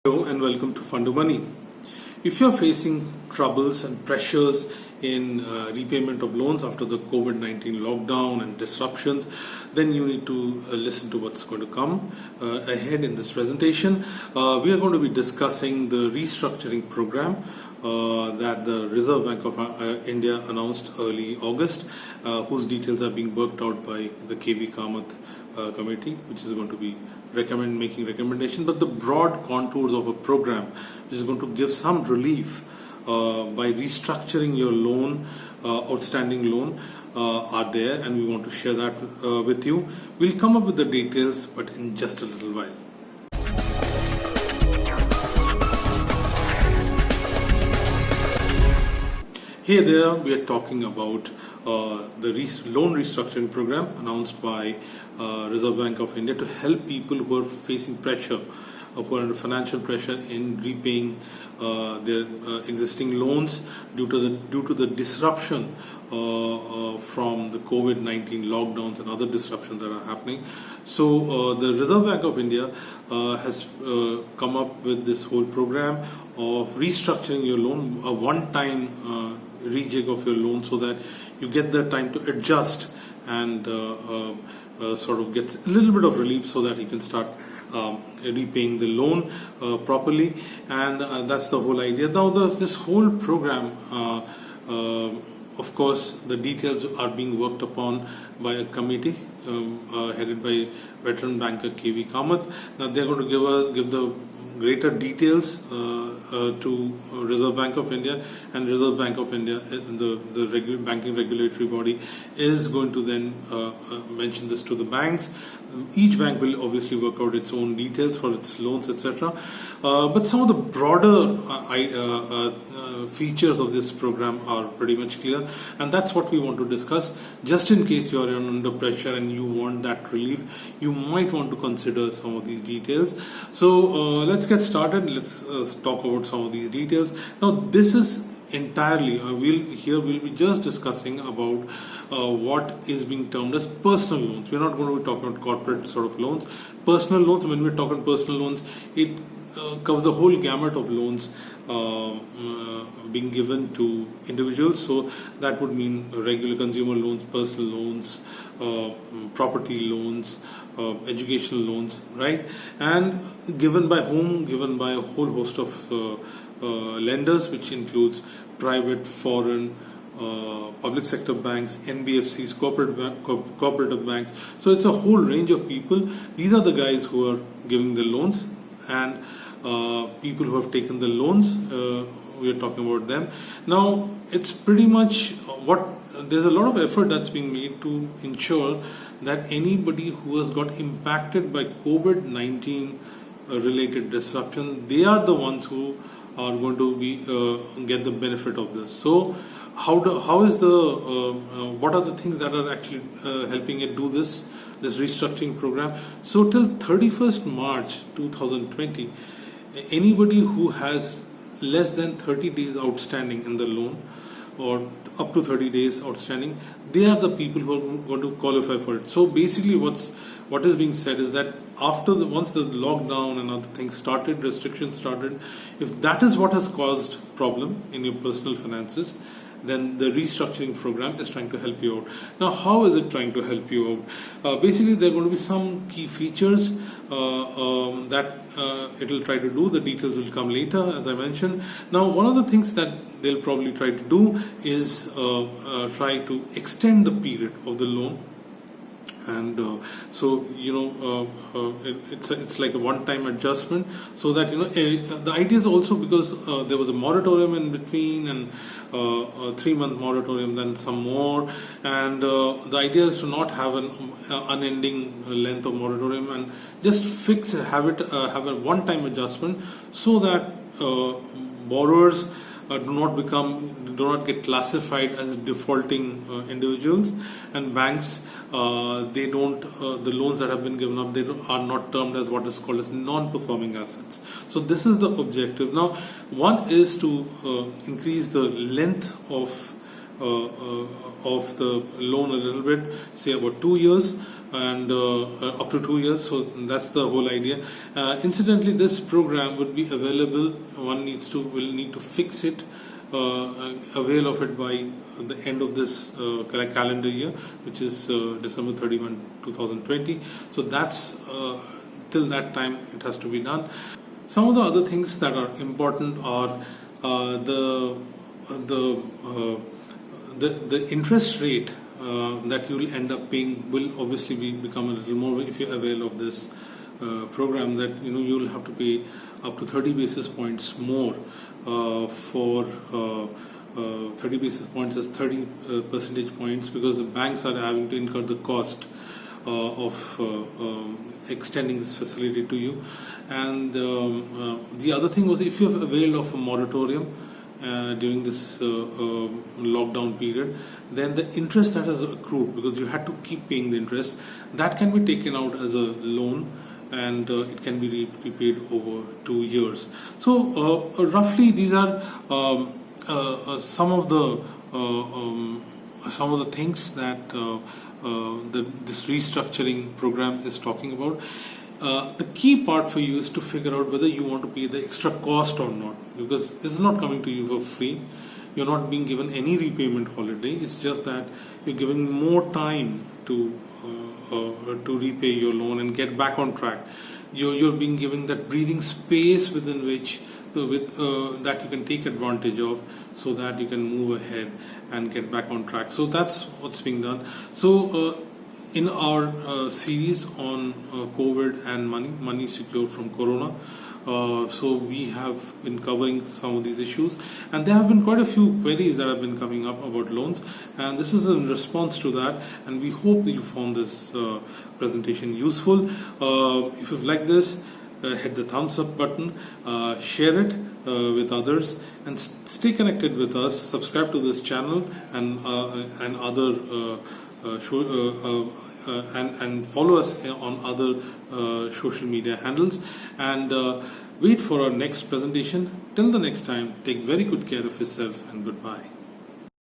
Hello and welcome to Fund Money. If you're facing troubles and pressures in repayment of loans after the COVID-19 lockdown and disruptions, then you need to listen to what's going to come ahead in this presentation. We are going to be discussing the restructuring program that the Reserve Bank of India announced early August, whose details are being worked out by the K.V.Kamath Committee, which is going to be making recommendations, but the broad contours of a program which is going to give some relief by restructuring your loan, outstanding loan, are there, and we want to share that with you. We'll come up with the details, but in just a little while. Here there, we are talking about the loan restructuring program announced by Reserve Bank of India to help people who are facing pressure, who are under financial pressure in repaying their existing loans due to the disruption from the COVID-19 lockdowns and other disruptions that are happening. So the Reserve Bank of India has come up with this whole program of restructuring your loan, a one-time rejig of your loan, so that you get the time to adjust and sort of get a little bit of relief so that you can start repaying the loan properly. And that's the whole idea. Now there's this whole program, of course the details are being worked upon by a committee headed by veteran banker K.V.Kamath. Now they're going to give the greater details to Reserve Bank of India, and Reserve Bank of India, the banking regulatory body, is going to then mention this to the banks. Each bank will obviously work out its own details for its loans, etc. But some of the broader features of this program are pretty much clear, and that's what we want to discuss. Just in case you are under pressure and you want that relief, you might want to consider some of these details. So let's get started. Let's talk about some of these details. Now this is entirely, we'll be just discussing about what is being termed as personal loans. We're not going to be talking about corporate sort of loans. Personal loans, when we're talking personal loans, it covers the whole gamut of loans being given to individuals. So that would mean regular consumer loans, personal loans, property loans, educational loans, right? And given by whom? Given by a whole host of lenders, which includes private, foreign, public sector banks, NBFCs, cooperative banks. So it's a whole range of people. These are the guys who are giving the loans, and people who have taken the loans, we are talking about them. Now it's pretty much there's a lot of effort that's being made to ensure that anybody who has got impacted by COVID-19 related disruption, they are the ones who are going to be get the benefit of this. So how is what are the things that are actually helping it do this restructuring program? So till 31st March 2020, anybody who has less than 30 days outstanding in the loan, or up to 30 days outstanding, they are the people who are going to qualify for it. So basically what is being said is that once the lockdown and other things started, restrictions started, if that is what has caused problem in your personal finances, then the restructuring program is trying to help you out. Now, how is it trying to help you out? Basically, there are going to be some key features that it will try to do. The details will come later, as I mentioned. Now, one of the things that they'll probably try to do is try to extend the period of the loan. And so it's like a one-time adjustment, so that the idea is also because there was a moratorium in between, and a 3-month moratorium, then some more, and the idea is to not have an unending length of moratorium, and just have a one-time adjustment, so that borrowers do not get classified as defaulting individuals, and banks the loans that have been given up, are not termed as what is called as non-performing assets. So this is the objective. Now, one is to increase the length of the loan a little bit, say about 2 years. and up to 2 years. So that's the whole idea. Incidentally, this program would be available. One will need to fix it, avail of it by the end of this calendar year, which is December 31, 2020. So that's till that time it has to be done. Some of the other things that are important are the interest rate that you will end up paying will obviously become a little more if you avail of this program. That you will have to pay up to 30 basis points more for 30 basis points as 30 percentage points, because the banks are having to incur the cost of extending this facility to you. And the other thing was, if you have availed of a moratorium during this lockdown period, then the interest that has accrued, because you had to keep paying the interest, that can be taken out as a loan, and it can be repaid over 2 years. So roughly these are some of the things that this restructuring program is talking about. The key part for you is to figure out whether you want to pay the extra cost or not, because this is not coming to you for free. You're not being given any repayment holiday. It's just that you're giving more time to repay your loan and get back on track. You're being given that breathing space within which that you can take advantage of, so that you can move ahead and get back on track. So that's what's being done. So in our series on COVID and money secured from Corona, so we have been covering some of these issues, and there have been quite a few queries that have been coming up about loans, and this is in response to that, and we hope that you found this presentation useful. If you've liked this, hit the thumbs up button, share it with others, and stay connected with us. Subscribe to this channel and other and follow us on other social media handles, and wait for our next presentation. Till the next time, take very good care of yourself, and goodbye.